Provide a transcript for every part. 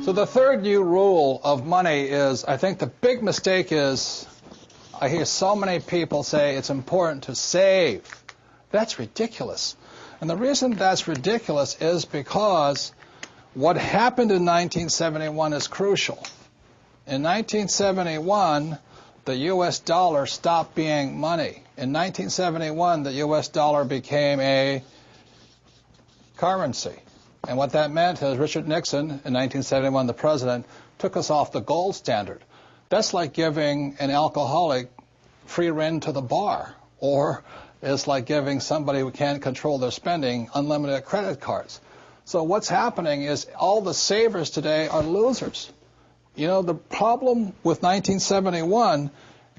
So the third new rule of money is, I think the big mistake is, I hear so many people say it's important to save. That's ridiculous. And the reason that's ridiculous is because what happened in 1971 is crucial. In 1971, the U.S. dollar stopped being money. In 1971, the U.S. dollar became a currency. And what that meant is Richard Nixon, in 1971, the president, took us off the gold standard. That's like giving an alcoholic free rein to the bar, or it's like giving somebody who can't control their spending unlimited credit cards. So what's happening is all the savers today are losers. You know, the problem with 1971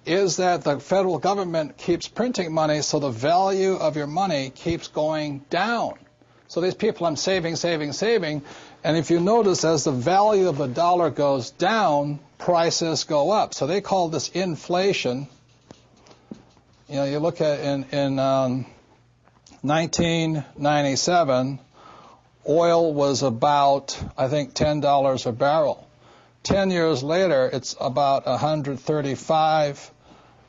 is that the federal government keeps printing money, so the value of your money keeps going down. So these people, I'm saving, and if you notice, as the value of the dollar goes down, prices go up. So they call this inflation. You know, you look at in 1997, oil was about, I think, $10 a barrel. 10 years later, it's about 135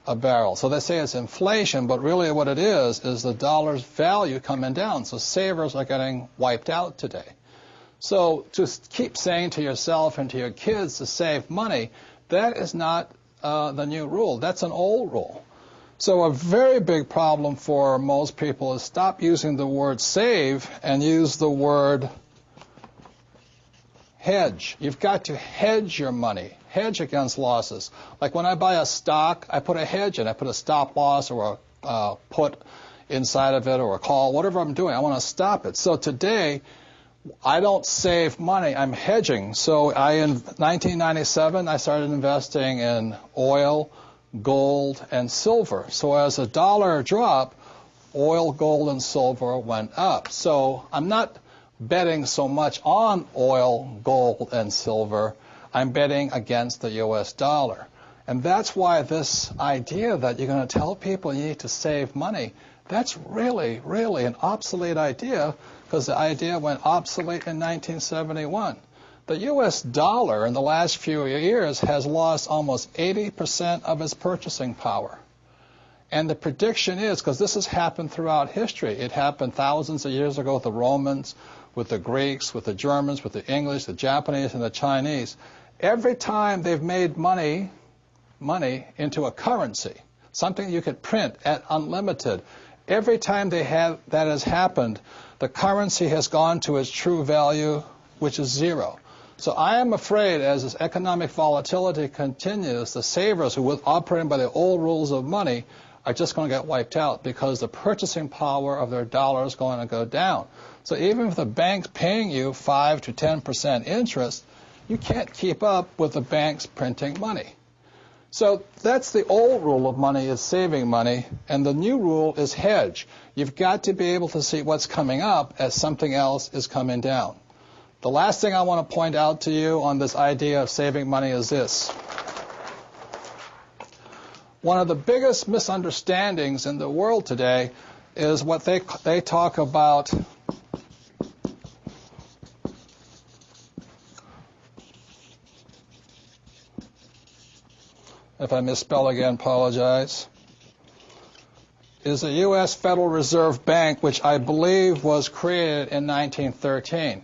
a barrel. So they say it's inflation, but really what it is the dollar's value coming down. So savers are getting wiped out today. So to keep saying to yourself and to your kids to save money, that is not the new rule. That's an old rule. So a very big problem for most people is stop using the word save and use the word hedge. You've got to hedge your money, hedge against losses. Like when I buy a stock, I put a hedge in. I put a stop loss or a put inside of it or a call, whatever I'm doing. I want to stop it. So today, I don't save money. I'm hedging. So in 1997, I started investing in oil, gold, and silver. So as the dollar dropped, oil, gold, and silver went up. So I'm not betting so much on oil, gold, and silver. I'm betting against the U.S. dollar. And that's why this idea that you're going to tell people you need to save money, that's really, really an obsolete idea, because the idea went obsolete in 1971. The U.S. dollar in the last few years has lost almost 80% of its purchasing power. And the prediction is, because this has happened throughout history, it happened thousands of years ago with the Romans, with the Greeks, with the Germans, with the English, the Japanese, and the Chinese. Every time they've made money into a currency, something you could print at unlimited, every time that has happened, the currency has gone to its true value, which is zero. So I am afraid as this economic volatility continues, the savers who were operating by the old rules of money are just going to get wiped out because the purchasing power of their dollar is going to go down. So even if the bank's paying you 5 to 10% interest, you can't keep up with the banks printing money. So that's the old rule of money, is saving money, and the new rule is hedge. You've got to be able to see what's coming up as something else is coming down. The last thing I want to point out to you on this idea of saving money is this. One of the biggest misunderstandings in the world today is what they talk about if I misspell again, apologize, is the U.S. Federal Reserve Bank, which I believe was created in 1913.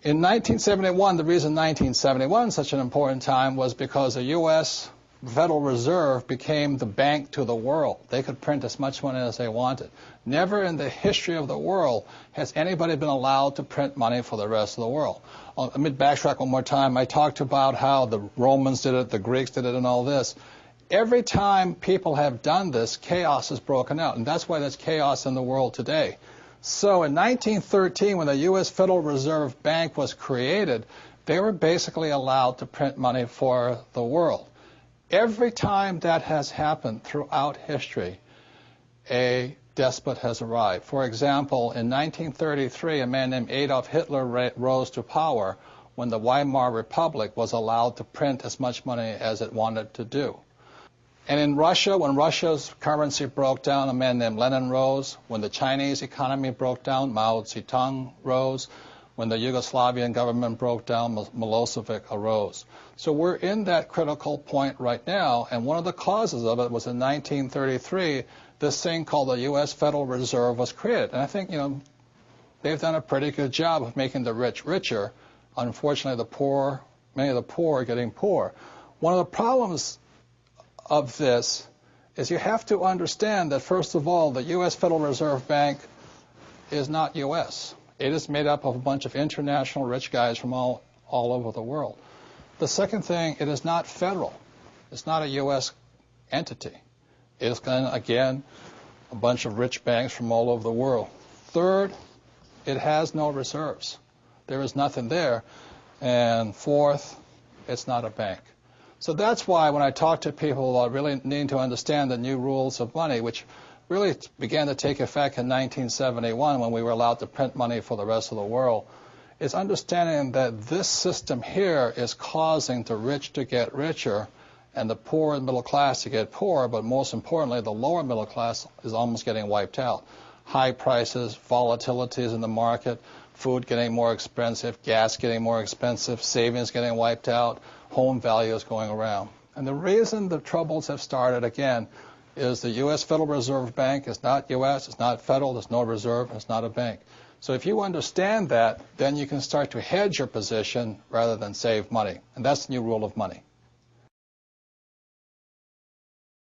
In 1971, the reason 1971 is such an important time was because the U.S. Federal Reserve became the bank to the world. They could print as much money as they wanted. Never in the history of the world has anybody been allowed to print money for the rest of the world. Let me backtrack one more time. I talked about how the Romans did it, the Greeks did it, and all this. Every time people have done this, chaos has broken out, and that's why there's chaos in the world today. So in 1913, when the U.S. Federal Reserve Bank was created, they were basically allowed to print money for the world. Every time that has happened throughout history, a despot has arrived. For example, in 1933, a man named Adolf Hitler rose to power when the Weimar Republic was allowed to print as much money as it wanted to do. And in Russia, when Russia's currency broke down, a man named Lenin rose. When the Chinese economy broke down, Mao Zedong rose. When the Yugoslavian government broke down, Milosevic arose. So we're in that critical point right now, and one of the causes of it was in 1933, this thing called the U.S. Federal Reserve was created. And I think, they've done a pretty good job of making the rich richer. Unfortunately, many of the poor are getting poor. One of the problems of this is you have to understand that, first of all, the U.S. Federal Reserve Bank is not U.S. It is made up of a bunch of international rich guys from all over the world. The second thing, it is not federal. It's not a U.S. entity. It is, again, a bunch of rich banks from all over the world. Third, it has no reserves. There is nothing there. And fourth, it's not a bank. So that's why when I talk to people about really needing to understand the new rules of money, which really began to take effect in 1971 when we were allowed to print money for the rest of the world, is understanding that this system here is causing the rich to get richer and the poor and middle class to get poorer, but most importantly, the lower middle class is almost getting wiped out. High prices, volatilities in the market, food getting more expensive, gas getting more expensive, savings getting wiped out, home values going around. And the reason the troubles have started, again, is the U.S. Federal Reserve Bank is not U.S., it's not federal, there's no reserve, it's not a bank. So if you understand that, then you can start to hedge your position rather than save money. And that's the new rule of money.